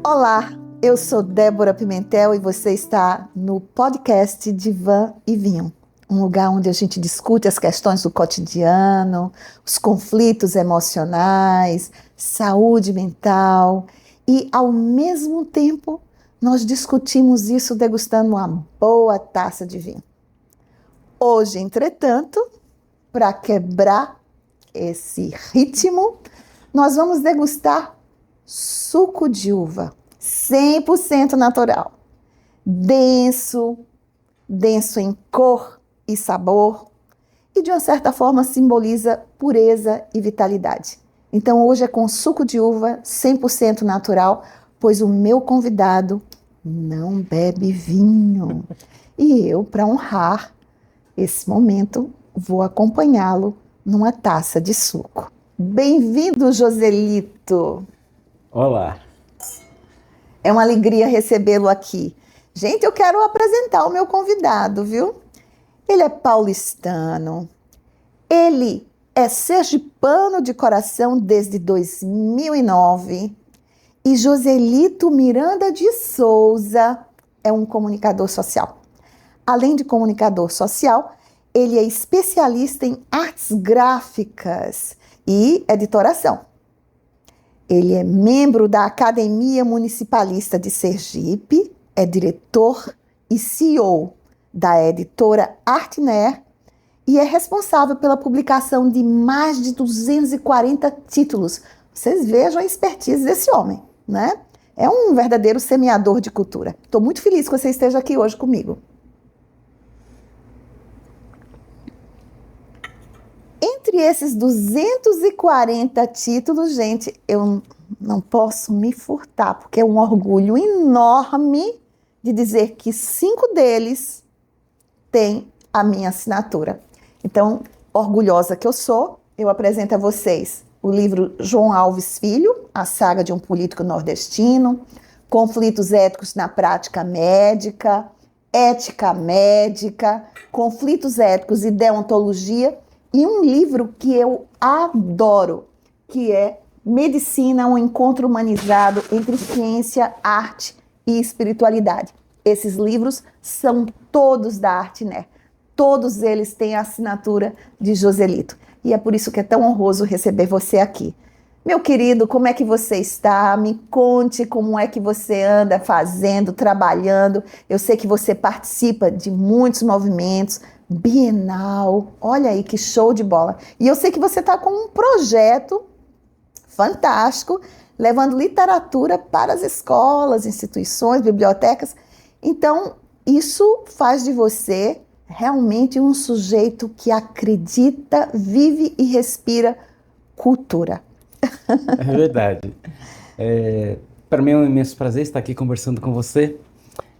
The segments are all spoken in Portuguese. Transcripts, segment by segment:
Olá, eu sou Débora Pimentel e você está no podcast Divã e Vinho, um lugar onde a gente discute as questões do cotidiano, os conflitos emocionais, saúde mental e, ao mesmo tempo, nós discutimos isso degustando uma boa taça de vinho. Hoje, entretanto, para quebrar esse ritmo, nós vamos degustar suco de uva, 100% natural, denso em cor e sabor, e de uma certa forma simboliza pureza e vitalidade. Então hoje é com suco de uva 100% natural, pois o meu convidado não bebe vinho. E eu, para honrar esse momento, vou acompanhá-lo numa taça de suco. Bem-vindo, Joselito! Olá. É uma alegria recebê-lo aqui. Gente, eu quero apresentar o meu convidado, viu? Ele é paulistano. Ele é sergipano de coração desde 2009. E Joselito Miranda de Souza é um comunicador social. Além de comunicador social, ele é especialista em artes gráficas e editoração. Ele é membro da Academia Municipalista de Sergipe, é diretor e CEO da editora Artner e é responsável pela publicação de mais de 240 títulos. Vocês vejam a expertise desse homem, né? É um verdadeiro semeador de cultura. Estou muito feliz que você esteja aqui hoje comigo. Entre esses 240 títulos, gente, eu não posso me furtar, porque é um orgulho enorme de dizer que 5 deles têm a minha assinatura. Então, orgulhosa que eu sou, eu apresento a vocês o livro João Alves Filho, A Saga de um Político Nordestino, Conflitos Éticos na Prática Médica, Ética Médica, Conflitos Éticos e Deontologia, e um livro que eu adoro, que é Medicina, um encontro humanizado entre ciência, arte e espiritualidade. Esses livros são todos da Artner. Todos eles têm a assinatura de Joselito. E é por isso que é tão honroso receber você aqui. Meu querido, como é que você está? Me conte como é que você anda fazendo, trabalhando. Eu sei que você participa de muitos movimentos, Bienal, olha aí que show de bola. E eu sei que você está com um projeto fantástico, levando literatura para as escolas, instituições, bibliotecas. Então, isso faz de você realmente um sujeito que acredita, vive e respira cultura. É verdade. Para mim é um imenso prazer estar aqui conversando com você.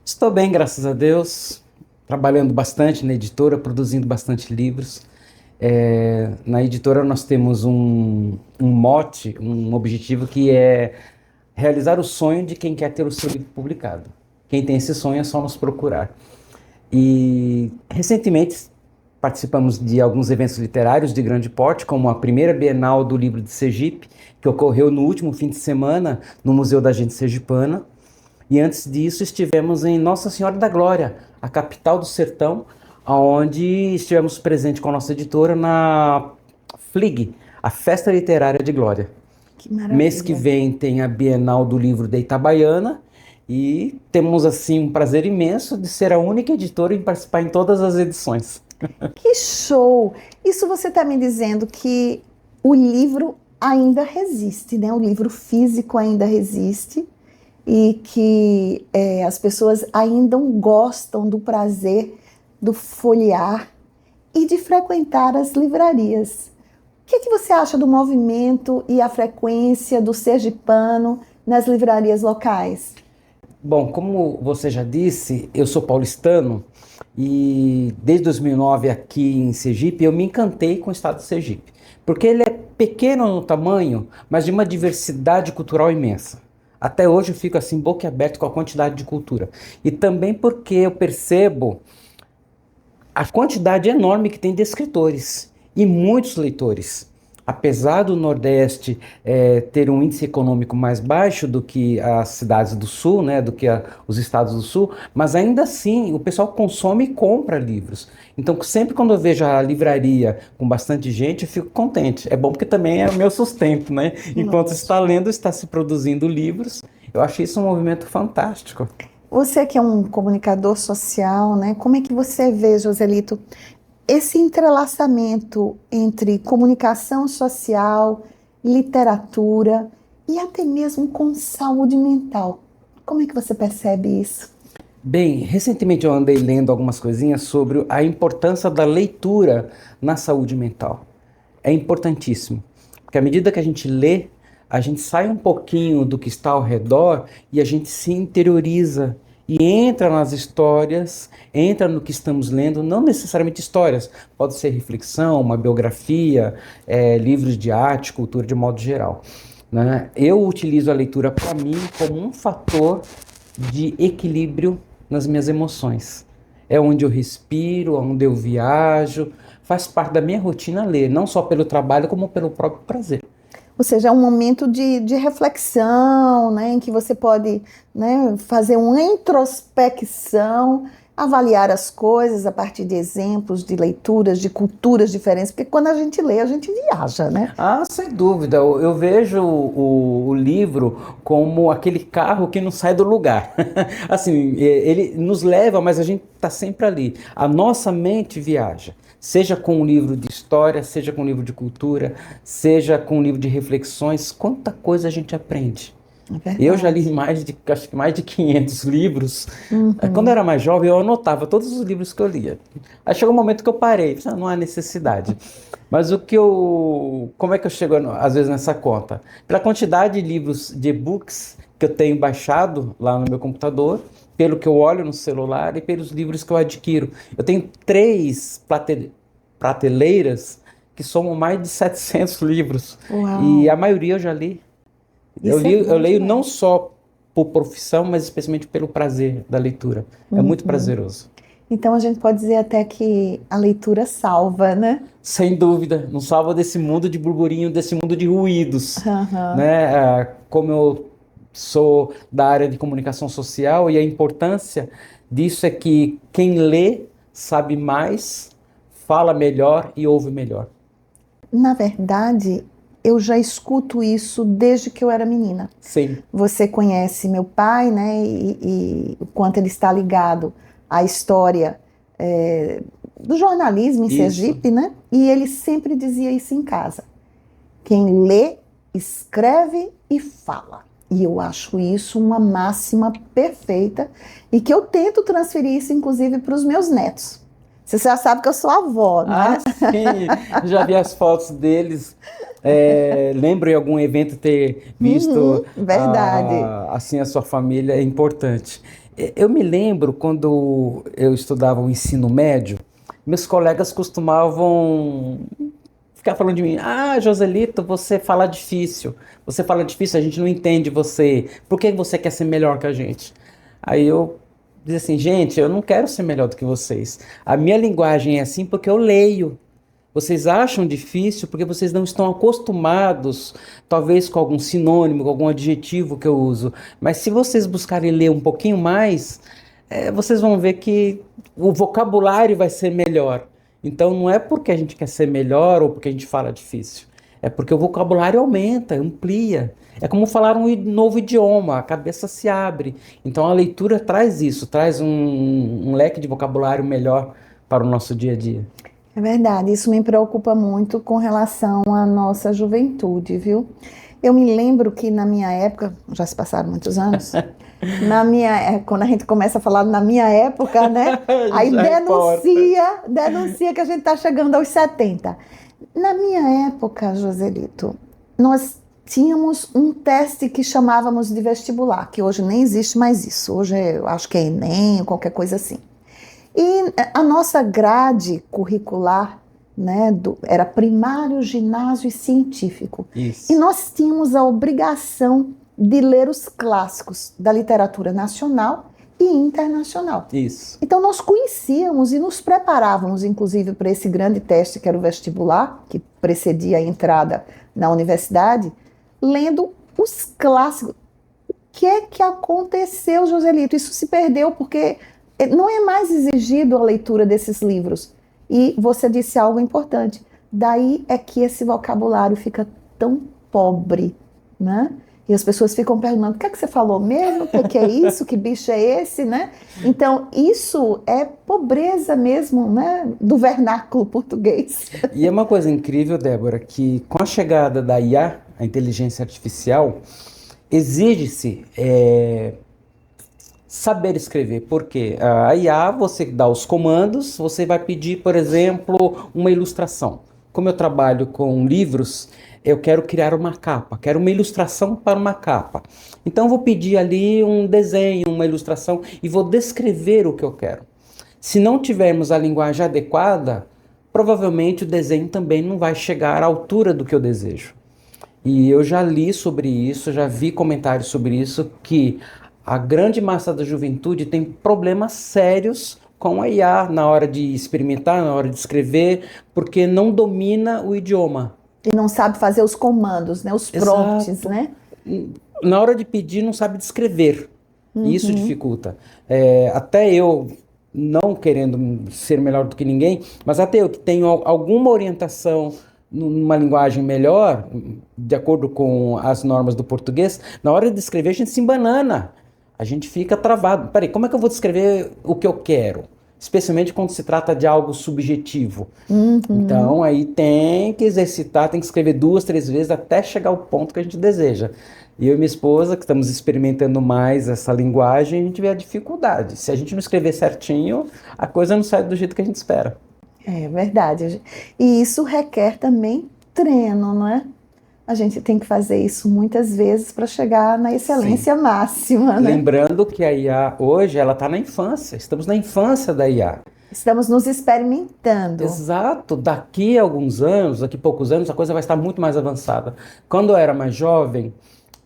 Estou bem, graças a Deus, trabalhando bastante na editora, produzindo bastante livros. Na editora nós temos um mote, um objetivo que é realizar o sonho de quem quer ter o seu livro publicado. Quem tem esse sonho é só nos procurar. E recentemente participamos de alguns eventos literários de grande porte, como a primeira Bienal do Livro de Sergipe, que ocorreu no último fim de semana no Museu da Gente Sergipana. E antes disso estivemos em Nossa Senhora da Glória, a capital do sertão, onde estivemos presentes com a nossa editora na FLIG, a Festa Literária de Glória. Que maravilha. Mês que vem tem a Bienal do Livro de Itabaiana e temos assim um prazer imenso de ser a única editora em participar em todas as edições. Que show! Isso você está me dizendo que o livro ainda resiste, né? O livro físico ainda resiste e que as pessoas ainda gostam do prazer do folhear e de frequentar as livrarias. O que você acha do movimento e a frequência do sergipano nas livrarias locais? Bom, como você já disse, eu sou paulistano e desde 2009 aqui em Sergipe eu me encantei com o estado de Sergipe, porque ele é pequeno no tamanho, mas de uma diversidade cultural imensa. Até hoje eu fico assim boquiaberto com a quantidade de cultura. E também porque eu percebo a quantidade enorme que tem de escritores. e muitos leitores. Apesar do Nordeste ter um índice econômico mais baixo do que as cidades do Sul, né, do que os estados do Sul, mas ainda assim o pessoal consome e compra livros. Então sempre quando eu vejo a livraria com bastante gente, eu fico contente. É bom porque também é o meu sustento, né? Enquanto está lendo, está se produzindo livros. Eu acho isso um movimento fantástico. Você que é um comunicador social, né? Como é que você vê, Joselito, esse entrelaçamento entre comunicação social, literatura e até mesmo com saúde mental? Como é que você percebe isso? Bem, recentemente eu andei lendo algumas coisinhas sobre a importância da leitura na saúde mental. É importantíssimo, porque à medida que a gente lê, a gente sai um pouquinho do que está ao redor e a gente se interioriza e entra nas histórias, entra no que estamos lendo, não necessariamente histórias, pode ser reflexão, uma biografia, livros de arte, cultura de modo geral, né? Eu utilizo a leitura para mim como um fator de equilíbrio nas minhas emoções. É onde eu respiro, onde eu viajo, faz parte da minha rotina ler, não só pelo trabalho, como pelo próprio prazer. Ou seja, é um momento de reflexão, né, em que você pode, né, fazer uma introspecção, avaliar as coisas a partir de exemplos, de leituras, de culturas diferentes, porque quando a gente lê, a gente viaja, né? Ah, sem dúvida. Eu vejo o livro como aquele carro que não sai do lugar. Assim, ele nos leva, mas a gente está sempre ali. A nossa mente viaja. Seja com um livro de história, seja com um livro de cultura, seja com um livro de reflexões, quanta coisa a gente aprende. Eu já li acho que mais de 500 livros. Quando eu era mais jovem, eu anotava todos os livros que eu lia. Aí chegou um momento que eu parei, não há necessidade. Mas como é que eu chego às vezes nessa conta? Pela quantidade de livros, de e-books que eu tenho baixado lá no meu computador, pelo que eu olho no celular e pelos livros que eu adquiro. Eu tenho 3 prateleiras que somam mais de 700 livros. Uau. E a maioria eu já li. Eu leio não só por profissão, mas especialmente pelo prazer da leitura. É muito prazeroso. Então a gente pode dizer até que a leitura salva, né? Sem dúvida, nos salva desse mundo de burburinho, desse mundo de ruídos. Né? Como eu sou da área de comunicação social e a importância disso é que quem lê sabe mais, fala melhor e ouve melhor. Na verdade, eu já escuto isso desde que eu era menina. Sim. Você conhece meu pai, né? E o quanto ele está ligado à história do jornalismo em Sergipe, né? E ele sempre dizia isso em casa. Quem lê, escreve e fala. E eu acho isso uma máxima perfeita e que eu tento transferir isso, inclusive, para os meus netos. Você já sabe que eu sou avó, né? Ah, sim. Já vi as fotos deles. Lembro em algum evento ter visto verdade. Assim, a sua família é importante. Eu me lembro quando eu estudava o ensino médio, meus colegas costumavam ficar falando de mim: ah, Joselito, você fala difícil, a gente não entende você, por que você quer ser melhor que a gente? Aí eu dizia assim: gente, eu não quero ser melhor do que vocês, a minha linguagem é assim porque eu leio. Vocês acham difícil porque vocês não estão acostumados, talvez com algum sinônimo, com algum adjetivo que eu uso. Mas se vocês buscarem ler um pouquinho mais, vocês vão ver que o vocabulário vai ser melhor. Então não é porque a gente quer ser melhor ou porque a gente fala difícil. É porque o vocabulário aumenta, amplia. É como falar um novo idioma, a cabeça se abre. Então a leitura traz isso, traz um leque de vocabulário melhor para o nosso dia a dia. É verdade, isso me preocupa muito com relação à nossa juventude, viu? Eu me lembro que na minha época, já se passaram muitos anos, quando a gente começa a falar na minha época, né? Aí denuncia que a gente está chegando aos 70. Na minha época, Joselito, nós tínhamos um teste que chamávamos de vestibular, que hoje nem existe mais isso. Hoje eu acho que é Enem ou qualquer coisa assim. E a nossa grade curricular, né, era primário, ginásio e científico. Isso. E nós tínhamos a obrigação de ler os clássicos da literatura nacional e internacional. Isso. Então nós conhecíamos e nos preparávamos, inclusive, para esse grande teste que era o vestibular, que precedia a entrada na universidade, lendo os clássicos. O que é que aconteceu, Joselito? Isso se perdeu porque não é mais exigido a leitura desses livros. E você disse algo importante. Daí é que esse vocabulário fica tão pobre, né? E as pessoas ficam perguntando, o que é que você falou mesmo? O que é isso? Que bicho é esse, né? Então, isso é pobreza mesmo, né? Do vernáculo português. E é uma coisa incrível, Débora, que com a chegada da IA, a inteligência artificial, exige-se saber escrever, porque a IA, você dá os comandos, você vai pedir, por exemplo, uma ilustração. Como eu trabalho com livros, eu quero criar uma capa, quero uma ilustração para uma capa. Então eu vou pedir ali um desenho, uma ilustração e vou descrever o que eu quero. Se não tivermos a linguagem adequada, provavelmente o desenho também não vai chegar à altura do que eu desejo. E eu já li sobre isso, já vi comentários sobre isso, que a grande massa da juventude tem problemas sérios com a IA na hora de experimentar, na hora de escrever, porque não domina o idioma. E não sabe fazer os comandos, né? Os prompts, exato, né? Na hora de pedir, não sabe descrever. E isso dificulta. Até eu, não querendo ser melhor do que ninguém, mas até eu que tenho alguma orientação numa linguagem melhor, de acordo com as normas do português, na hora de escrever a gente se embanana. A gente fica travado. Peraí, como é que eu vou descrever o que eu quero? Especialmente quando se trata de algo subjetivo. Então, aí tem que exercitar, tem que escrever 2, 3 vezes até chegar ao ponto que a gente deseja. E eu e minha esposa, que estamos experimentando mais essa linguagem, a gente vê a dificuldade. Se a gente não escrever certinho, a coisa não sai do jeito que a gente espera. É verdade. E isso requer também treino, não é? A gente tem que fazer isso muitas vezes para chegar na excelência máxima, né? Lembrando que a IA hoje, ela está na infância. Estamos na infância da IA. Estamos nos experimentando. Exato. Daqui a alguns anos, daqui a poucos anos, a coisa vai estar muito mais avançada. Quando eu era mais jovem,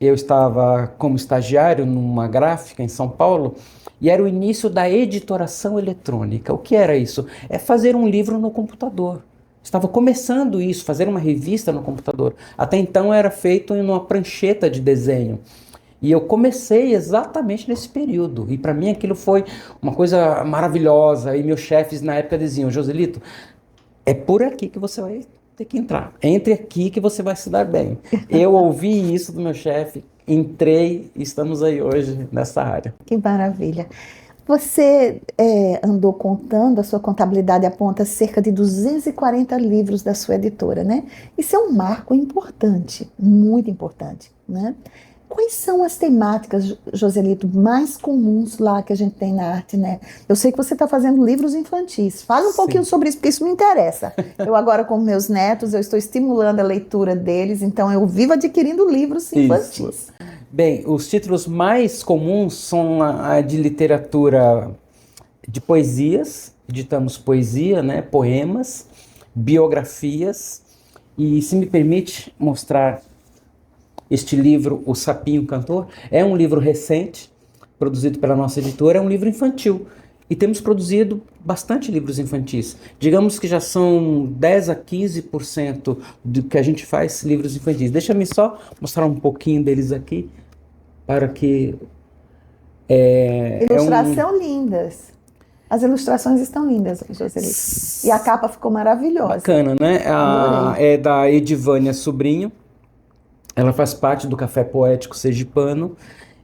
eu estava como estagiário numa gráfica em São Paulo e era o início da editoração eletrônica. O que era isso? É fazer um livro no computador. Estava começando isso, fazer uma revista no computador. Até então era feito em uma prancheta de desenho. E eu comecei exatamente nesse período. E para mim aquilo foi uma coisa maravilhosa. E meus chefes na época diziam, Joselito, é por aqui que você vai ter que entrar. Entre aqui que você vai se dar bem. Eu ouvi isso do meu chefe, entrei e estamos aí hoje nessa área. Que maravilha. Você andou contando, a sua contabilidade aponta cerca de 240 livros da sua editora, né? Isso é um marco importante, muito importante, né? Quais são as temáticas, Joselito, mais comuns lá que a gente tem na arte, né? Eu sei que você está fazendo livros infantis. Fala um pouquinho sobre isso, porque isso me interessa. Eu agora, com meus netos, eu estou estimulando a leitura deles, então eu vivo adquirindo livros infantis. Isso. Bem, os títulos mais comuns são a de literatura de poesias, editamos poesia, né, poemas, biografias, e se me permite mostrar este livro, O Sapinho Cantor, é um livro recente, produzido pela nossa editora, é um livro infantil, e temos produzido bastante livros infantis. Digamos que já são 10 a 15% do que a gente faz livros infantis. Deixa-me só mostrar um pouquinho deles aqui, para que... Ilustração lindas. As ilustrações estão lindas, Joselito. E a capa ficou maravilhosa. Bacana, né? É da Edivânia Sobrinho. Ela faz parte do Café Poético Sergipano.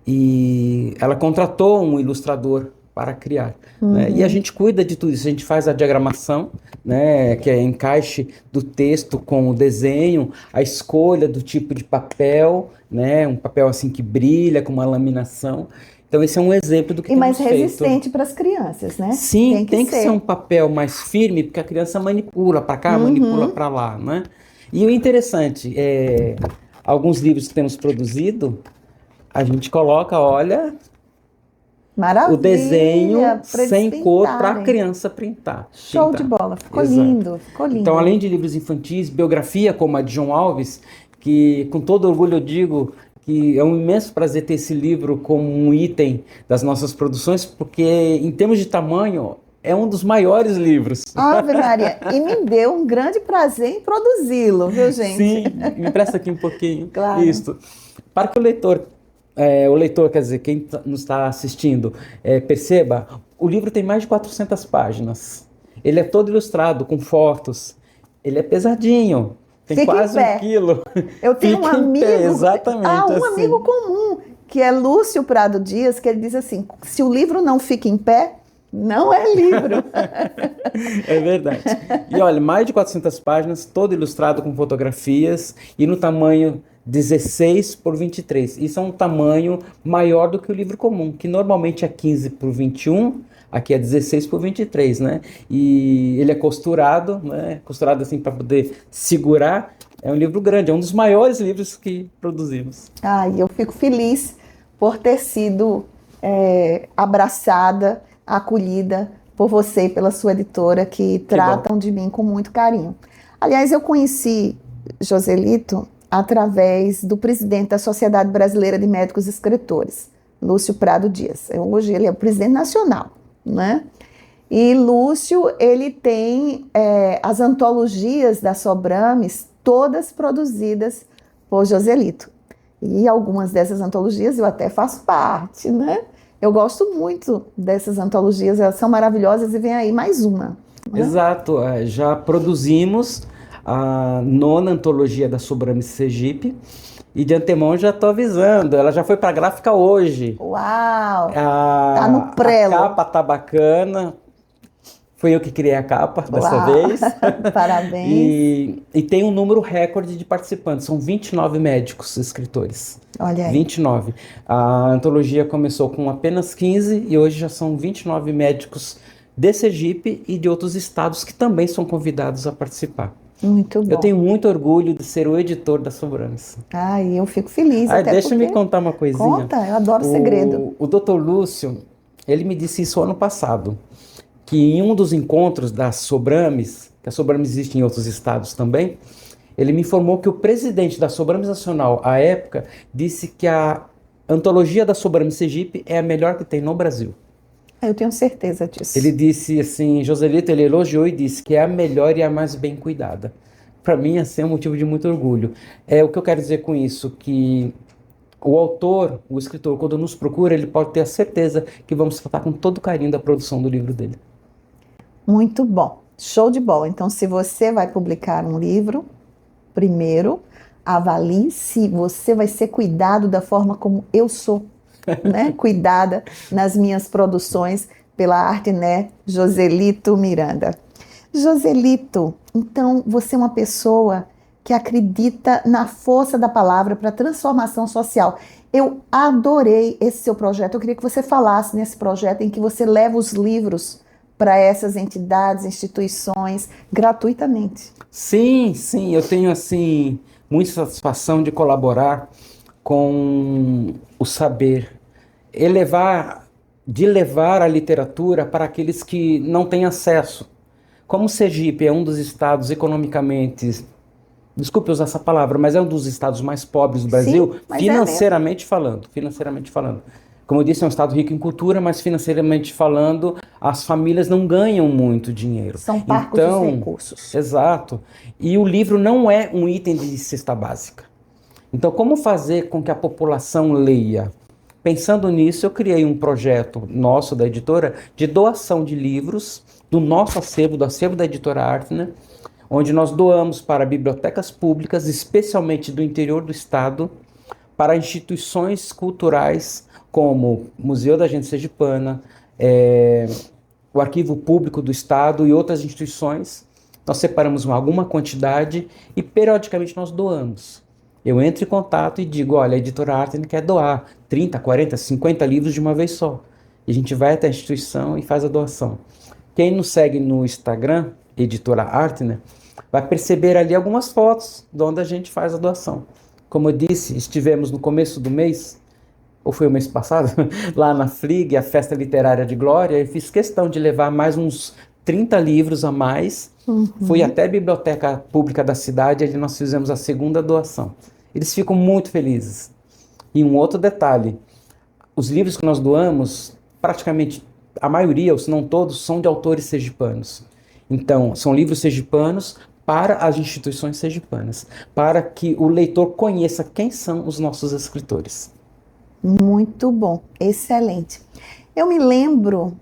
E ela contratou um ilustrador para criar. Né? E a gente cuida de tudo isso. A gente faz a diagramação, né? Que é encaixe do texto com o desenho, a escolha do tipo de papel, né? Um papel assim que brilha, com uma laminação. Então esse é um exemplo do que temos feito. E mais resistente para as crianças, né? Sim, tem que ser um papel mais firme, porque a criança manipula para cá, manipula para lá, né? E o interessante, alguns livros que temos produzido, a gente coloca, olha... Maravilha, o desenho sem cor para a criança printar. Show de bola, ficou lindo, ficou lindo. Então, além de livros infantis, biografia como a de João Alves, que com todo orgulho eu digo que é um imenso prazer ter esse livro como um item das nossas produções, porque em termos de tamanho, é um dos maiores livros. Ave Maria, e me deu um grande prazer em produzi-lo, viu, gente? Sim, me empresta aqui um pouquinho. Claro. Isso. Para que o leitor, quer dizer, quem nos está assistindo, perceba, o livro tem mais de 400 páginas. Ele é todo ilustrado, com fotos. Ele é pesadinho. Tem Fica quase em pé. 1 quilo. Eu tenho um Fica em amigo, pé, exatamente, um assim. amigo comum, que é Lúcio Prado Dias, que ele diz assim, se o livro não fica em pé, não é livro. É verdade. E olha, mais de 400 páginas, todo ilustrado com fotografias e no tamanho 16 por 23. Isso é um tamanho maior do que o livro comum, que normalmente é 15 por 21, aqui é 16 por 23, né? E ele é costurado, né? Costurado assim para poder segurar. É um livro grande, é um dos maiores livros que produzimos. Ai, eu fico feliz por ter sido abraçada, acolhida por você e pela sua editora, que tratam de mim com muito carinho. Aliás, eu conheci Joselito através do presidente da Sociedade Brasileira de Médicos Escritores, Lúcio Prado Dias. Hoje ele é o presidente nacional, né? E Lúcio, ele tem as antologias da Sobrames, todas produzidas por Joselito. E algumas dessas antologias eu até faço parte, né? Eu gosto muito dessas antologias, elas são maravilhosas e vem aí mais uma. Né? Exato, já produzimos a 9ª antologia da Sobrames Sergipe e de antemão já estou avisando, ela já foi para a gráfica hoje. Uau! Tá no prelo. A capa tá bacana. Foi eu que criei a capa dessa vez. Parabéns. E tem um número recorde de participantes. São 29 médicos escritores. Olha aí. 29. A antologia começou com apenas 15 e hoje já são 29 médicos de Sergipe e de outros estados que também são convidados a participar. Muito bom. Eu tenho muito orgulho de ser o editor da Sobrames. Ai, eu fico feliz. Deixa eu me contar uma coisinha. Conta, eu adoro segredo. O Dr. Lúcio, ele me disse isso ano passado, que em um dos encontros da Sobrames, que a Sobrames existe em outros estados também, ele me informou que o presidente da Sobrames Nacional, à época, disse que a antologia da Sobrames Sergipe é a melhor que tem no Brasil. Eu tenho certeza disso. Ele disse assim, Joselito, ele elogiou e disse que é a melhor e a mais bem cuidada. Para mim, assim, é um motivo de muito orgulho. O que eu quero dizer com isso, que o autor, o escritor, quando nos procura, ele pode ter a certeza que vamos tratar com todo carinho da produção do livro dele. Muito bom, show de bola. Então, se você vai publicar um livro, primeiro, avalie se você vai ser cuidado da forma como eu sou, né? Cuidada nas minhas produções pela Artné Joselito Miranda. Joselito, então você é uma pessoa que acredita na força da palavra para a transformação social. Eu adorei esse seu projeto. Eu queria que você falasse nesse projeto em que você leva os livros para essas entidades, instituições, gratuitamente. Sim, eu tenho assim muita satisfação de colaborar com o saber, de levar a literatura para aqueles que não têm acesso. Como Sergipe é um dos estados economicamente, desculpe usar essa palavra, mas é um dos estados mais pobres do Brasil, sim, financeiramente falando. Como eu disse, é um estado rico em cultura, mas financeiramente falando, as famílias não ganham muito dinheiro. São parcos os recursos. Exato. E o livro não é um item de cesta básica. Então, como fazer com que a população leia? Pensando nisso, eu criei um projeto nosso, da editora, de doação de livros do nosso acervo, do acervo da editora Artné, onde nós doamos para bibliotecas públicas, especialmente do interior do estado, para instituições culturais como o Museu da Gente Sergipana, o Arquivo Público do Estado e outras instituições. Nós separamos alguma quantidade e periodicamente nós doamos. Eu entro em contato e digo, olha, a editora Artné quer doar 30, 40, 50 livros de uma vez só. E a gente vai até a instituição e faz a doação. Quem nos segue no Instagram, editora Artné, vai perceber ali algumas fotos de onde a gente faz a doação. Como eu disse, estivemos no começo do mês, ou foi o mês passado, lá na FLIG, a Festa Literária de Glória, e fiz questão de levar mais uns 30 livros a mais. Fui até a Biblioteca Pública da cidade, onde nós fizemos a segunda doação. Eles ficam muito felizes, E um outro detalhe, os livros que nós doamos, praticamente a maioria, ou se não todos, são de autores sergipanos. Então, são livros sergipanos para as instituições sergipanas, para que o leitor conheça quem são os nossos escritores. Muito bom, excelente. Eu me lembro,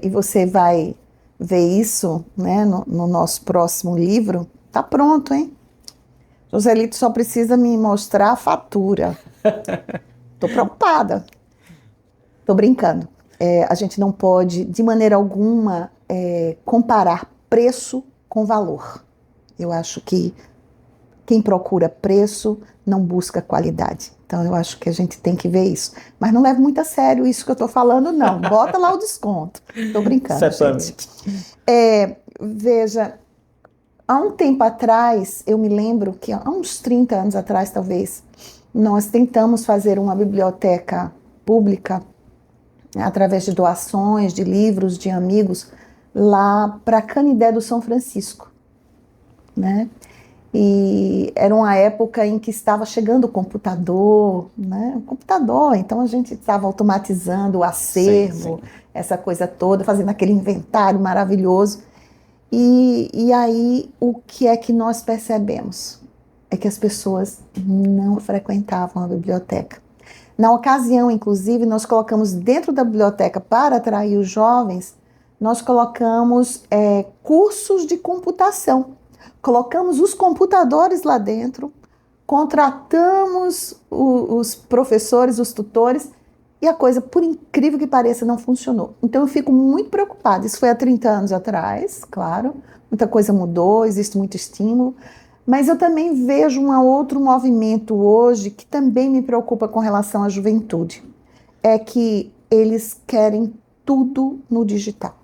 e você vai ver isso, né, no nosso próximo livro. Tá pronto, hein? Joselito só precisa me mostrar a fatura. Tô preocupada. Tô brincando. A gente não pode, de maneira alguma, comparar preço com valor. Eu acho que quem procura preço não busca qualidade. Então, eu acho que a gente tem que ver isso. Mas não leve muito a sério isso que eu estou falando, não. Bota lá o desconto. Estou brincando, Certamente. gente. Veja, há um tempo atrás, eu me lembro que há uns 30 anos atrás, talvez, nós tentamos fazer uma biblioteca pública, através de doações, de livros, de amigos, lá para Canidé do São Francisco, né? E era uma época em que estava chegando o computador, né? O computador, então a gente estava automatizando o acervo, Sim. essa coisa toda, fazendo aquele inventário maravilhoso. E aí, o que é que nós percebemos? É que as pessoas não frequentavam a biblioteca. Na ocasião, inclusive, nós colocamos dentro da biblioteca, para atrair os jovens, nós colocamos cursos de computação. Colocamos os computadores lá dentro, contratamos os professores, os tutores, e a coisa, por incrível que pareça, não funcionou. Então eu fico muito preocupada. Isso foi há 30 anos atrás, claro. Muita coisa mudou, existe muito estímulo. Mas eu também vejo um outro movimento hoje que também me preocupa com relação à juventude. É que eles querem tudo no digital.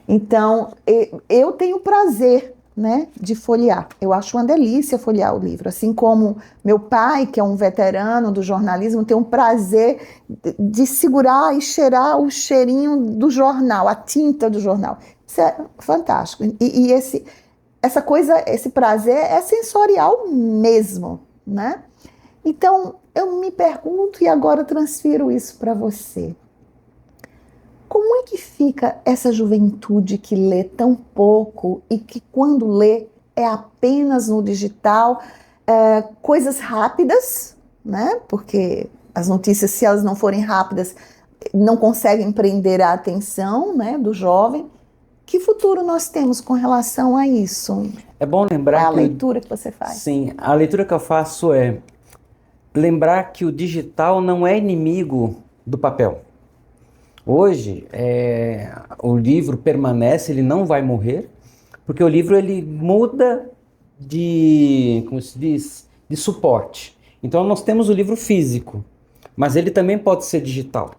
Então, eu tenho prazer, né, de folhear. Eu acho uma delícia folhear o livro. Assim como meu pai, que é um veterano do jornalismo, tem um prazer de segurar e cheirar o cheirinho do jornal, a tinta do jornal. Isso é fantástico. E essa coisa, esse prazer é sensorial mesmo, né? Então, eu me pergunto e agora transfiro isso para você. Como é que fica essa juventude que lê tão pouco e que quando lê é apenas no digital, coisas rápidas, né? Porque as notícias, se elas não forem rápidas, não conseguem prender a atenção, né, do jovem. Que futuro nós temos com relação a isso? É bom lembrar Qual é a que leitura que você faz? Sim, a leitura que eu faço é lembrar que o digital não é inimigo do papel. Hoje, o livro permanece, ele não vai morrer, porque o livro ele muda como se diz, de suporte. Então nós temos o livro físico, mas ele também pode ser digital.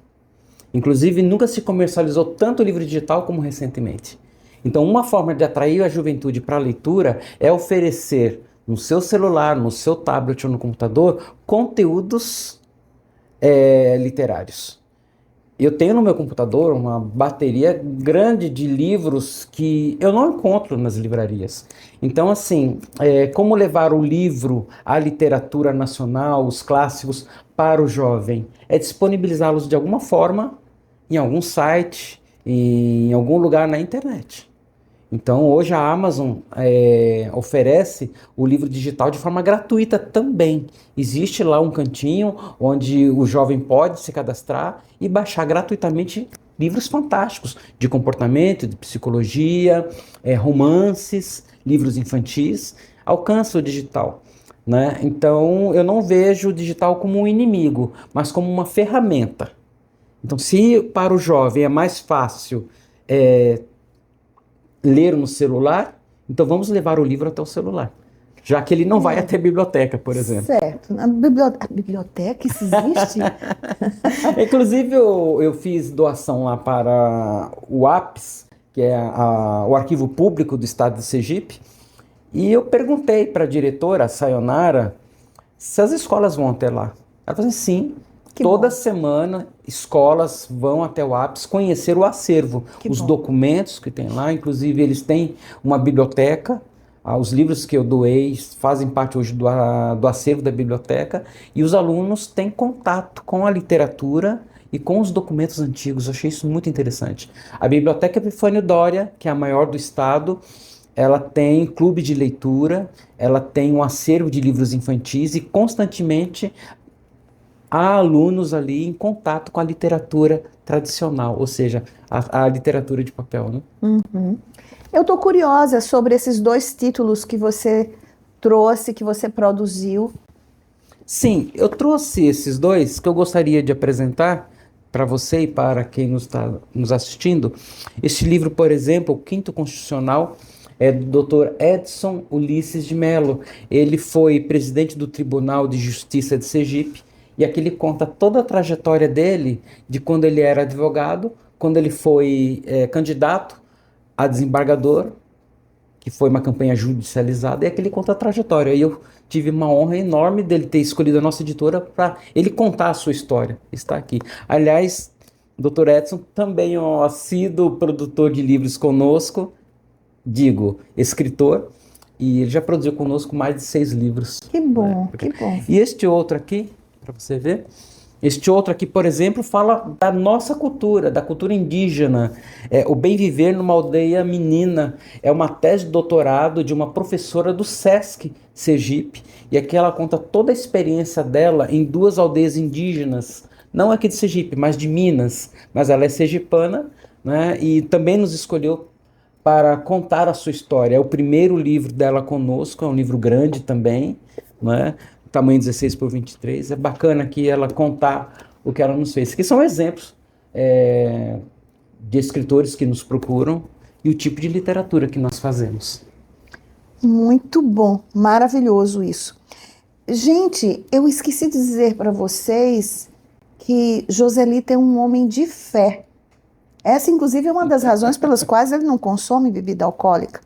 Inclusive, nunca se comercializou tanto o livro digital como recentemente. Então, uma forma de atrair a juventude para a leitura é oferecer no seu celular, no seu tablet ou no computador, conteúdos literários. Eu tenho no meu computador uma bateria grande de livros que eu não encontro nas livrarias. Então, assim, como levar o livro, a literatura nacional, os clássicos, para o jovem? É disponibilizá-los de alguma forma, em algum site, em algum lugar na internet. Então, hoje a Amazon oferece o livro digital de forma gratuita também. Existe lá um cantinho onde o jovem pode se cadastrar e baixar gratuitamente livros fantásticos de comportamento, de psicologia, romances, livros infantis. Alcança o digital, né? Então, eu não vejo o digital como um inimigo, mas como uma ferramenta. Então, se para o jovem é mais fácil ler no celular, então vamos levar o livro até o celular, já que ele não vai até a biblioteca, por exemplo. Certo. A biblioteca, isso existe? Inclusive, eu fiz doação lá para o APS, que é o Arquivo Público do Estado de Sergipe, e eu perguntei para a diretora, a Sayonara, se as escolas vão até lá. Ela falou assim, sim. Toda semana, escolas vão até o APS conhecer o acervo, os documentos que tem lá. Inclusive, eles têm uma biblioteca Os livros que eu doei fazem parte hoje do acervo da biblioteca, e os alunos têm contato com a literatura e com os documentos antigos. Eu achei isso muito interessante. A Biblioteca Epifânio Doria, que é a maior do estado, ela tem clube de leitura, ela tem um acervo de livros infantis, e constantemente há alunos ali em contato com a literatura tradicional, ou seja, a literatura de papel, né? Uhum. Eu estou curiosa sobre esses 2 títulos que você trouxe, que você produziu. Sim, eu trouxe esses 2 que eu gostaria de apresentar para você e para quem está nos assistindo. Este livro, por exemplo, O Quinto Constitucional, é do Dr. Edson Ulisses de Mello. Ele foi presidente do Tribunal de Justiça de Sergipe, e aqui ele conta toda a trajetória dele, de quando ele era advogado, quando ele foi candidato a desembargador, que foi uma campanha judicializada, e aqui ele conta a trajetória. E eu tive uma honra enorme dele ter escolhido a nossa editora para ele contar a sua história. Está aqui. Aliás, o Dr. Edson também é um assíduo produtor de livros conosco, digo, escritor, e ele já produziu conosco mais de 6 livros. Que bom, que bom. E este outro aqui, para você ver, este outro aqui, por exemplo, fala da nossa cultura, da cultura indígena, O Bem Viver numa Aldeia Menina. É uma tese de doutorado de uma professora do SESC Sergipe, e aqui ela conta toda a experiência dela em 2 aldeias indígenas, não aqui de Sergipe, mas de Minas, mas ela é sergipana, né, e também nos escolheu para contar a sua história. É o primeiro livro dela conosco, é um livro grande também, né? Tamanho 16 por 23. É bacana aqui ela contar o que ela nos fez. Aqui são exemplos de escritores que nos procuram e o tipo de literatura que nós fazemos. Muito bom, maravilhoso isso. Gente, eu esqueci de dizer para vocês que Joselito é um homem de fé. Essa, inclusive, é uma das razões pelas quais ele não consome bebida alcoólica.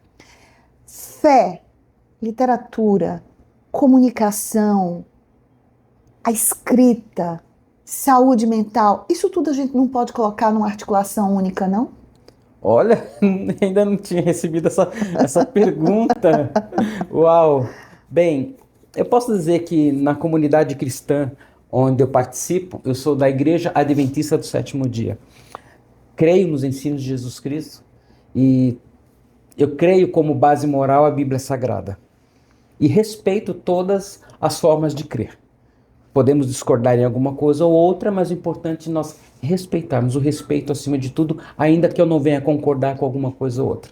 Fé, literatura, comunicação, a escrita, saúde mental, isso tudo a gente não pode colocar numa articulação única, não? Olha, ainda não tinha recebido essa pergunta. Uau! Bem, eu posso dizer que na comunidade cristã onde eu participo, eu sou da Igreja Adventista do Sétimo Dia. Creio nos ensinos de Jesus Cristo e eu creio como base moral a Bíblia Sagrada. E respeito todas as formas de crer. Podemos discordar em alguma coisa ou outra, mas o importante é nós respeitarmos, o respeito acima de tudo, ainda que eu não venha concordar com alguma coisa ou outra.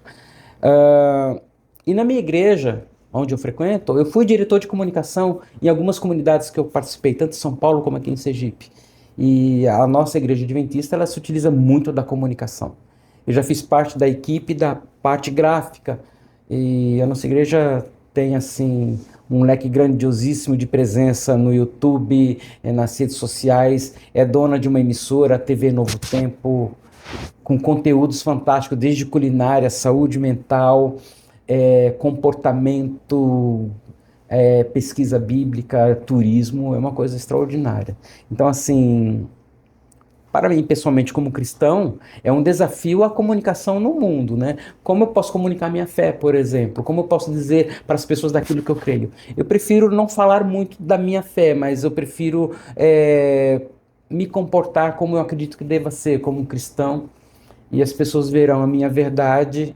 E na minha igreja, onde eu frequento, eu fui diretor de comunicação em algumas comunidades que eu participei, tanto em São Paulo como aqui em Sergipe. E a nossa igreja adventista, ela se utiliza muito da comunicação. Eu já fiz parte da equipe da parte gráfica, e a nossa igreja tem, assim, um leque grandiosíssimo de presença no YouTube, nas redes sociais, é dona de uma emissora, a TV Novo Tempo, com conteúdos fantásticos, desde culinária, saúde mental, comportamento, pesquisa bíblica, turismo, é uma coisa extraordinária. Então, assim, para mim, pessoalmente, como cristão, é um desafio a comunicação no mundo, né? Como eu posso comunicar minha fé, por exemplo? Como eu posso dizer para as pessoas daquilo que eu creio? Eu prefiro não falar muito da minha fé, mas eu prefiro me comportar como eu acredito que deva ser, como um cristão, e as pessoas verão a minha verdade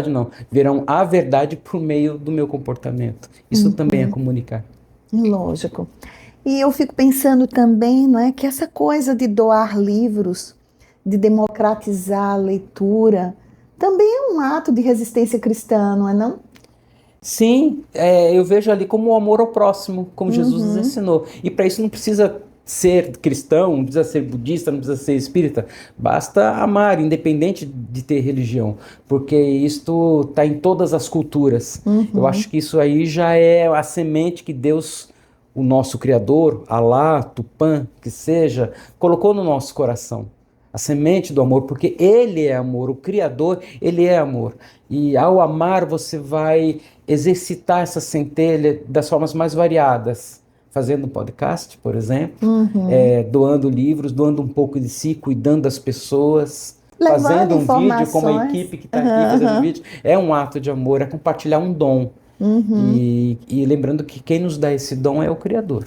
não, verão a verdade por meio do meu comportamento. Isso também é comunicar. Lógico. E eu fico pensando também, não é, que essa coisa de doar livros, de democratizar a leitura, também é um ato de resistência cristã, não é não? Sim, eu vejo ali como o amor ao próximo, como Jesus nos ensinou. E para isso não precisa ser cristão, não precisa ser budista, não precisa ser espírita, basta amar, independente de ter religião, porque isto está em todas as culturas. Eu acho que isso aí já é a semente que Deus, o nosso Criador, Alá, Tupã, que seja, colocou no nosso coração. A semente do amor, porque Ele é amor, o Criador, Ele é amor. E ao amar você vai exercitar essa centelha das formas mais variadas. Fazendo podcast, por exemplo, doando livros, doando um pouco de si, cuidando das pessoas, fazendo um vídeo, como a informações. equipe que está aqui fazendo vídeo, é um ato de amor, é compartilhar um dom. E lembrando que quem nos dá esse dom é o Criador.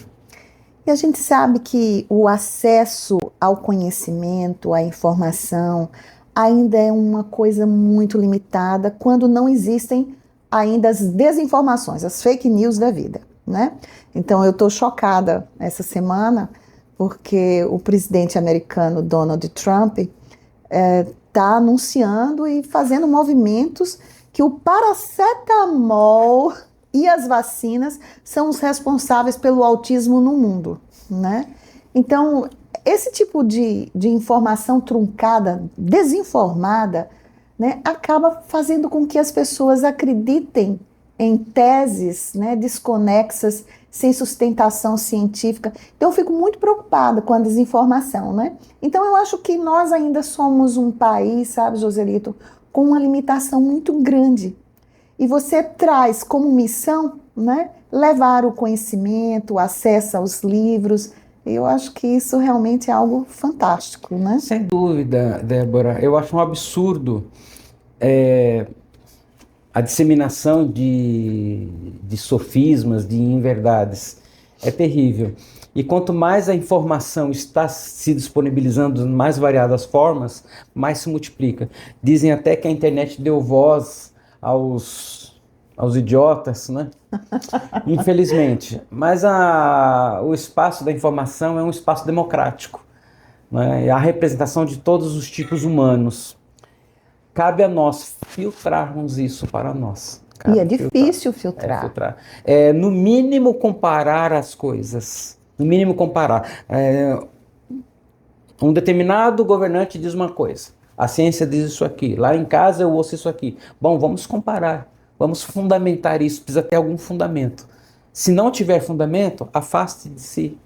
E a gente sabe que o acesso ao conhecimento, à informação, ainda é uma coisa muito limitada quando não existem ainda as desinformações, as fake news da vida, né? Então eu estou chocada essa semana porque o presidente americano Donald Trump está anunciando e fazendo movimentos que o paracetamol e as vacinas são os responsáveis pelo autismo no mundo, né? Então, esse tipo de informação truncada, desinformada, né, acaba fazendo com que as pessoas acreditem em teses, né, desconexas, sem sustentação científica. Então, eu fico muito preocupada com a desinformação, né? Então, eu acho que nós ainda somos um país, sabe, Joselito, com uma limitação muito grande. E você traz como missão, né, levar o conhecimento, o acesso aos livros. Eu acho que isso realmente é algo fantástico, né? Sem dúvida, Débora. Eu acho um absurdo a disseminação de sofismas, de inverdades. É terrível. E quanto mais a informação está se disponibilizando de mais variadas formas, mais se multiplica. Dizem até que a internet deu voz aos idiotas, né? Infelizmente. Mas o espaço da informação é um espaço democrático, né? É a representação de todos os tipos humanos. Cabe a nós filtrarmos isso para nós. E é difícil filtrar. No mínimo, comparar as coisas. No mínimo, comparar. Um determinado governante diz uma coisa. A ciência diz isso aqui. Lá em casa eu ouço isso aqui. Bom, vamos comparar. Vamos fundamentar isso. Precisa ter algum fundamento. Se não tiver fundamento, afaste de si.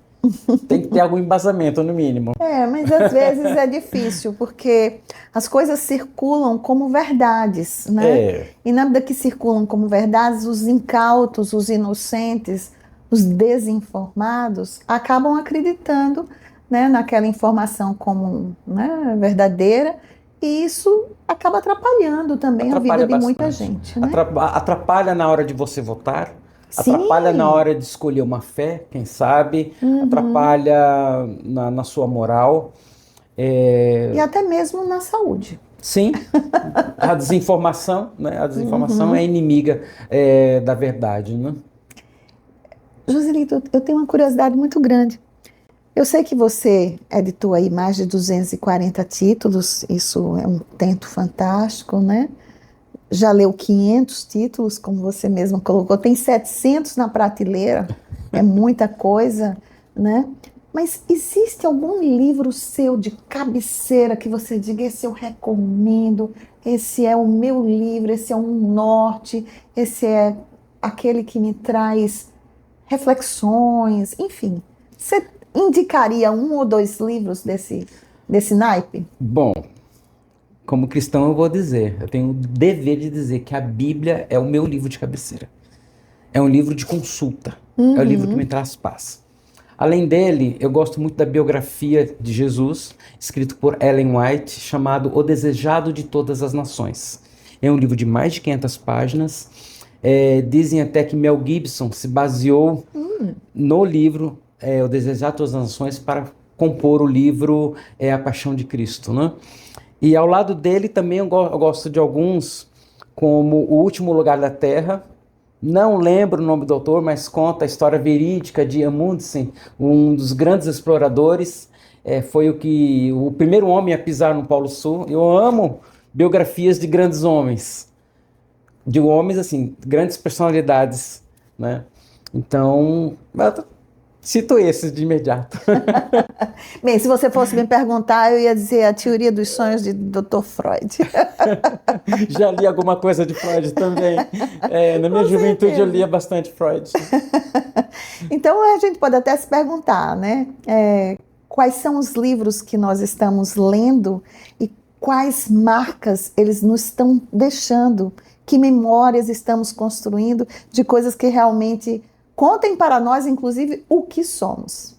Tem que ter algum embasamento, no mínimo. Mas às vezes é difícil, porque as coisas circulam como verdades, né? E na medida que circulam como verdades, os incautos, os inocentes, os desinformados, acabam acreditando, né, naquela informação como, né, verdadeira, e isso acaba atrapalhando também a vida de muita gente, né? Atrapalha na hora de você votar. Sim. Atrapalha na hora de escolher uma fé, quem sabe, atrapalha na sua moral. E até mesmo na saúde. Sim, a desinformação, né? A desinformação é inimiga da verdade, né? Joselito, eu tenho uma curiosidade muito grande. Eu sei que você editou aí mais de 240 títulos, isso é um tento fantástico, né? Já leu 500 títulos, como você mesmo colocou, tem 700 na prateleira, é muita coisa, né? Mas existe algum livro seu de cabeceira que você diga, esse eu recomendo, esse é o meu livro, esse é um norte, esse é aquele que me traz reflexões, enfim. Você indicaria um ou dois livros desse naipe? Bom, como cristão eu vou dizer, eu tenho o dever de dizer que a Bíblia é o meu livro de cabeceira. É um livro de consulta, é o livro que me traz paz. Além dele, eu gosto muito da biografia de Jesus, escrito por Ellen White, chamado O Desejado de Todas as Nações. É um livro de mais de 500 páginas. Dizem até que Mel Gibson se baseou no livro O Desejado de Todas as Nações para compor o livro A Paixão de Cristo, né? E ao lado dele também eu gosto de alguns, como O Último Lugar da Terra. Não lembro o nome do autor, mas conta a história verídica de Amundsen, um dos grandes exploradores. Foi o primeiro homem a pisar no Polo Sul. Eu amo biografias de grandes homens. De homens, assim, grandes personalidades, né? Então, cito esses de imediato. Bem, se você fosse me perguntar, eu ia dizer A Teoria dos Sonhos de Dr. Freud. Já li alguma coisa de Freud também. Na minha juventude eu lia bastante Freud. Então a gente pode até se perguntar, né? Quais são os livros que nós estamos lendo e quais marcas eles nos estão deixando, que memórias estamos construindo de coisas que realmente contem para nós, inclusive, o que somos,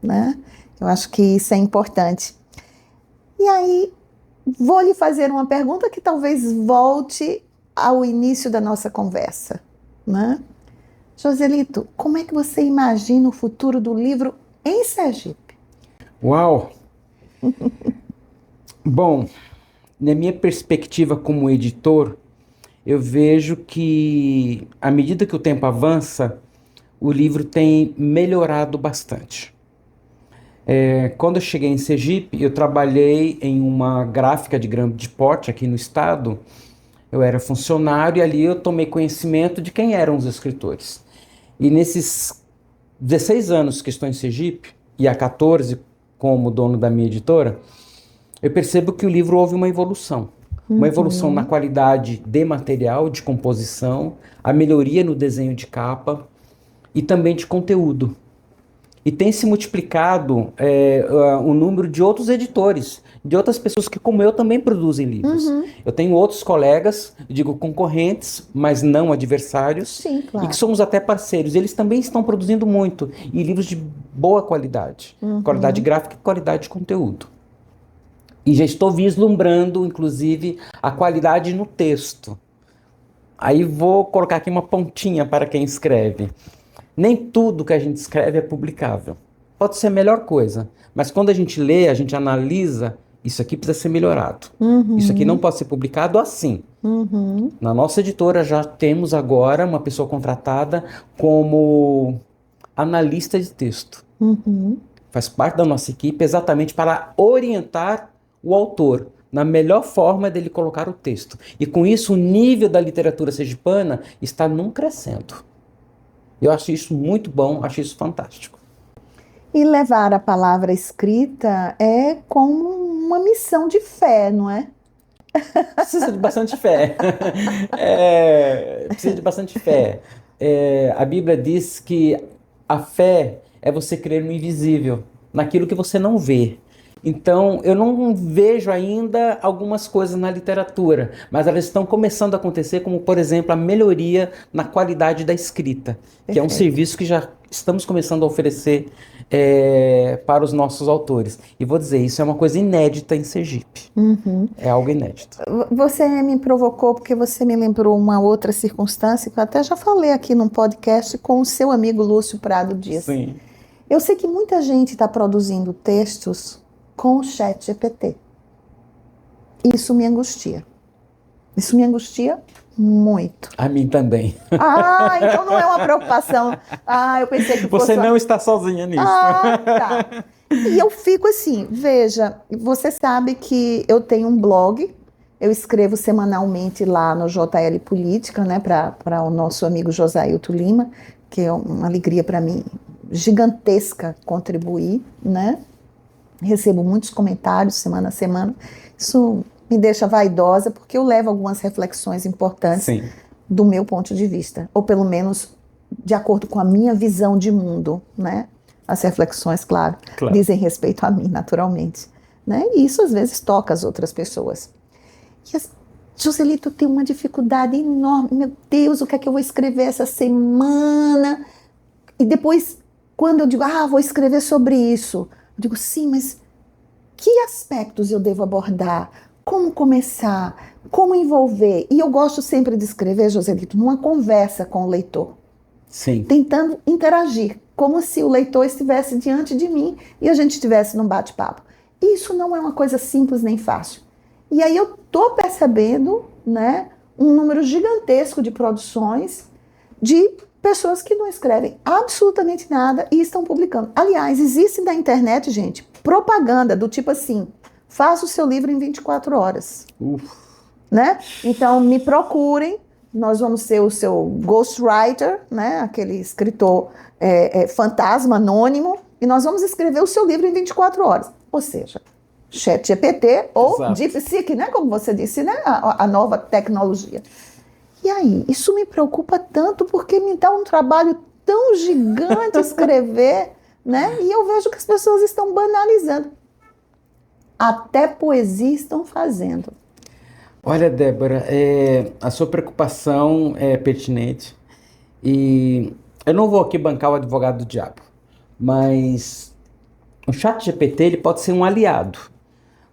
né? Eu acho que isso é importante. E aí, vou lhe fazer uma pergunta que talvez volte ao início da nossa conversa, né? Joselito, como é que você imagina o futuro do livro em Sergipe? Uau! Bom, na minha perspectiva como editor, eu vejo que, à medida que o tempo avança, o livro tem melhorado bastante. Quando eu cheguei em Sergipe, eu trabalhei em uma gráfica de grande porte aqui no estado. Eu era funcionário e ali eu tomei conhecimento de quem eram os escritores. E nesses 16 anos que estou em Sergipe, e há 14 como dono da minha editora, eu percebo que o livro houve uma evolução. Uma evolução na qualidade de material, de composição, a melhoria no desenho de capa e também de conteúdo. E tem se multiplicado o número de outros editores, de outras pessoas que, como eu, também produzem livros. Eu tenho outros colegas, digo concorrentes, mas não adversários, Sim, claro. e que somos até parceiros. Eles também estão produzindo muito, e livros de boa qualidade. Qualidade gráfica e qualidade de conteúdo. E já estou vislumbrando, inclusive, a qualidade no texto. Aí vou colocar aqui uma pontinha para quem escreve. Nem tudo que a gente escreve é publicável. Pode ser a melhor coisa, mas quando a gente lê, a gente analisa, isso aqui precisa ser melhorado. Isso aqui não pode ser publicado assim. Na nossa editora já temos agora uma pessoa contratada como analista de texto. Faz parte da nossa equipe exatamente para orientar o autor na melhor forma dele colocar o texto. E com isso o nível da literatura sergipana está num crescendo. Eu acho isso muito bom, acho isso fantástico. E levar a palavra escrita é como uma missão de fé, não é? Precisa de bastante fé. Precisa de bastante fé. A Bíblia diz que a fé é você crer no invisível, naquilo que você não vê. Então, eu não vejo ainda algumas coisas na literatura, mas elas estão começando a acontecer, como, por exemplo, a melhoria na qualidade da escrita, que é um serviço que já estamos começando a oferecer para os nossos autores. E vou dizer, isso é uma coisa inédita em Sergipe. É algo inédito. Você me provocou porque você me lembrou uma outra circunstância que eu até já falei aqui num podcast com o seu amigo Lúcio Prado Dias. Sim. Eu sei que muita gente está produzindo textos com o ChatGPT. Isso me angustia. Isso me angustia muito. A mim também. Ah, então não é uma preocupação. Ah, eu pensei que fosse... Você não está sozinha nisso. Ah, tá. E eu fico assim, veja, você sabe que eu tenho um blog, eu escrevo semanalmente lá no JL Política, né, para o nosso amigo Josailton Lima, que é uma alegria para mim gigantesca contribuir, né? Recebo muitos comentários semana a semana. Isso me deixa vaidosa, porque eu levo algumas reflexões importantes Sim. do meu ponto de vista, ou pelo menos de acordo com a minha visão de mundo, né? As reflexões, claro, dizem respeito a mim, naturalmente, né? E isso às vezes toca as outras pessoas. E Joselito, tem uma dificuldade enorme. Meu Deus, o que é que eu vou escrever essa semana? E depois, quando eu digo, vou escrever sobre isso, eu digo, sim, mas que aspectos eu devo abordar? Como começar? Como envolver? E eu gosto sempre de escrever, Joselito, numa conversa com o leitor. Sim. Tentando interagir, como se o leitor estivesse diante de mim e a gente estivesse num bate-papo. Isso não é uma coisa simples nem fácil. E aí eu estou percebendo, né, um número gigantesco de produções de pessoas que não escrevem absolutamente nada e estão publicando. Aliás, existe na internet, gente, propaganda do tipo assim, faça o seu livro em 24 horas. Né? Então, me procurem, nós vamos ser o seu ghostwriter, né? Aquele escritor fantasma, anônimo, e nós vamos escrever o seu livro em 24 horas. Ou seja, ChatGPT ou DeepSeek, né? Como você disse, né? A nova tecnologia. E aí, isso me preocupa tanto porque me dá um trabalho tão gigante escrever, né? E eu vejo que as pessoas estão banalizando. Até poesia estão fazendo. Olha, Débora, a sua preocupação é pertinente e eu não vou aqui bancar o advogado do diabo, mas o ChatGPT ele pode ser um aliado,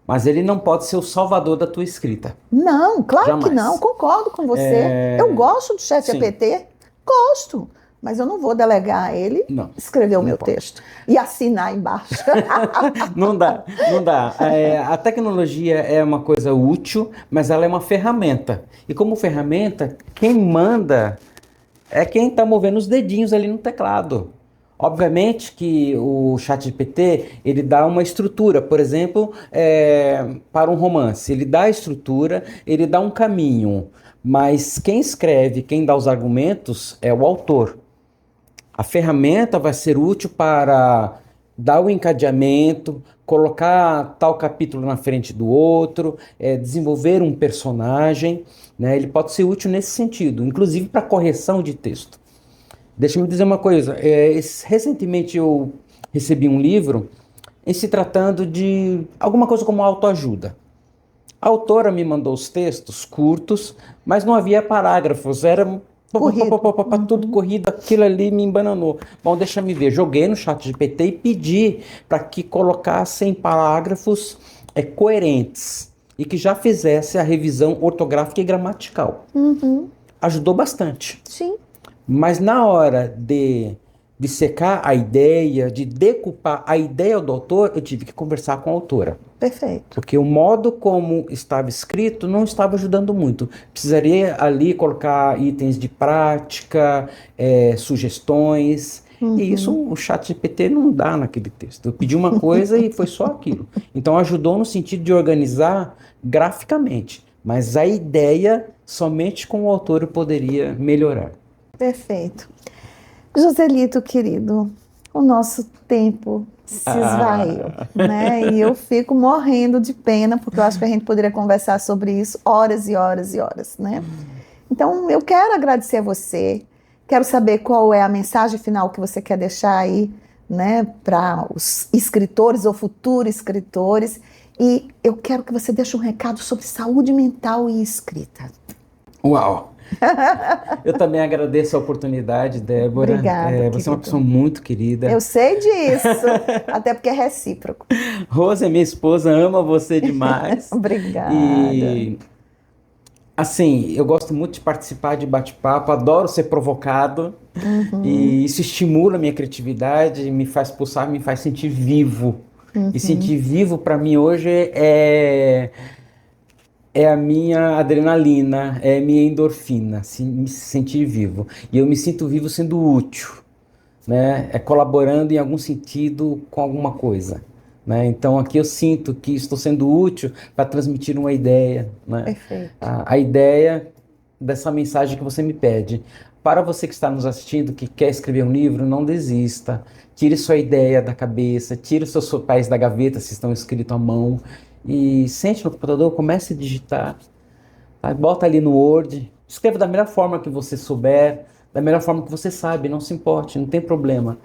mas ele não pode ser o salvador da tua escrita. Não, claro Jamais. que não, concordo com você. Eu gosto do ChatGPT, gosto, mas eu não vou delegar a ele escrever o meu texto e assinar embaixo. Não dá, não dá. A tecnologia é uma coisa útil, mas ela é uma ferramenta. E como ferramenta, quem manda é quem está movendo os dedinhos ali no teclado. Obviamente que o ChatGPT, ele dá uma estrutura, por exemplo, para um romance. Ele dá a estrutura, ele dá um caminho, mas quem escreve, quem dá os argumentos é o autor. A ferramenta vai ser útil para dar o encadeamento, colocar tal capítulo na frente do outro, desenvolver um personagem, né? Ele pode ser útil nesse sentido, inclusive para correção de texto. Deixa-me dizer uma coisa, recentemente eu recebi um livro em se tratando de alguma coisa como autoajuda. A autora me mandou os textos curtos, mas não havia parágrafos, era tudo corrido, aquilo ali me embananou. Bom, deixa me ver, joguei no ChatGPT e pedi para que colocassem parágrafos coerentes e que já fizesse a revisão ortográfica e gramatical. Ajudou bastante. Sim. Mas na hora de secar a ideia, de decupar a ideia do autor, eu tive que conversar com a autora. Perfeito. Porque o modo como estava escrito não estava ajudando muito. Precisaria ali colocar itens de prática, sugestões. E isso o ChatGPT não dá naquele texto. Eu pedi uma coisa e foi só aquilo. Então ajudou no sentido de organizar graficamente. Mas a ideia, somente com o autor eu poderia melhorar. Perfeito. Joselito, querido, o nosso tempo se esvaiu, né? E eu fico morrendo de pena, porque eu acho que a gente poderia conversar sobre isso horas e horas e horas, né? Então, eu quero agradecer a você, quero saber qual é a mensagem final que você quer deixar aí, né, para os escritores ou futuros escritores, e eu quero que você deixe um recado sobre saúde mental e escrita. Uau! Eu também agradeço a oportunidade, Débora. Obrigada, você é uma pessoa muito querida. Eu sei disso, até porque é recíproco. Rose é minha esposa, ama você demais. Obrigada. E, assim, eu gosto muito de participar de bate-papo, adoro ser provocado. E isso estimula a minha criatividade, me faz pulsar, me faz sentir vivo. E sentir vivo, para mim, hoje é a minha adrenalina, é a minha endorfina, me sentir vivo. E eu me sinto vivo sendo útil, né? Colaborando em algum sentido com alguma coisa, né? Então aqui eu sinto que estou sendo útil para transmitir uma ideia, né? Perfeito. A ideia dessa mensagem que você me pede. Para você que está nos assistindo, que quer escrever um livro, não desista. Tire sua ideia da cabeça, tire os seus papéis da gaveta, se estão escritos à mão, e sente no computador, comece a digitar, tá? Bota ali no Word, escreva da melhor forma que você souber, da melhor forma que você sabe, não se importe, não tem problema.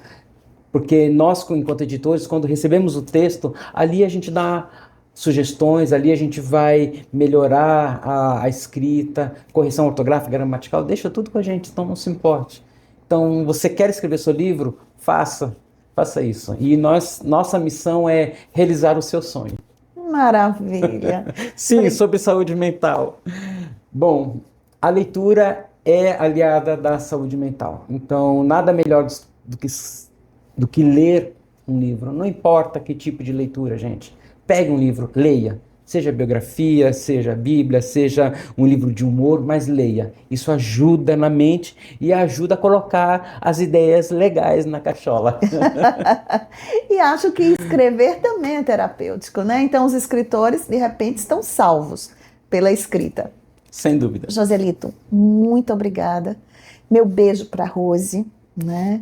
Porque nós, enquanto editores, quando recebemos o texto, ali a gente dá sugestões, ali a gente vai melhorar a escrita, correção ortográfica, gramatical, deixa tudo com a gente, então não se importe. Então, você quer escrever seu livro? Faça isso. E nossa missão é realizar o seu sonho. Maravilha. Sim, sobre saúde mental. Bom, a leitura é aliada da saúde mental. Então, nada melhor do que ler um livro. Não importa que tipo de leitura, gente. Pegue um livro, leia. Seja biografia, seja Bíblia, seja um livro de humor, mas leia. Isso ajuda na mente e ajuda a colocar as ideias legais na cachola. E acho que escrever também é terapêutico, né? Então os escritores, de repente, estão salvos pela escrita. Sem dúvida. Joselito, muito obrigada. Meu beijo para Rose, né?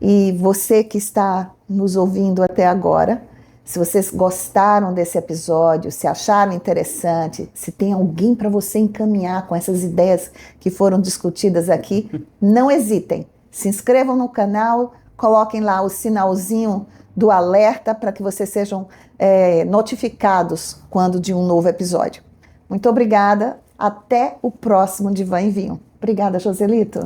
E você que está nos ouvindo até agora, se vocês gostaram desse episódio, se acharam interessante, se tem alguém para você encaminhar com essas ideias que foram discutidas aqui, não hesitem. Se inscrevam no canal, coloquem lá o sinalzinho do alerta para que vocês sejam notificados quando de um novo episódio. Muito obrigada. Até o próximo Divã e Vinho. Obrigada, Joselito.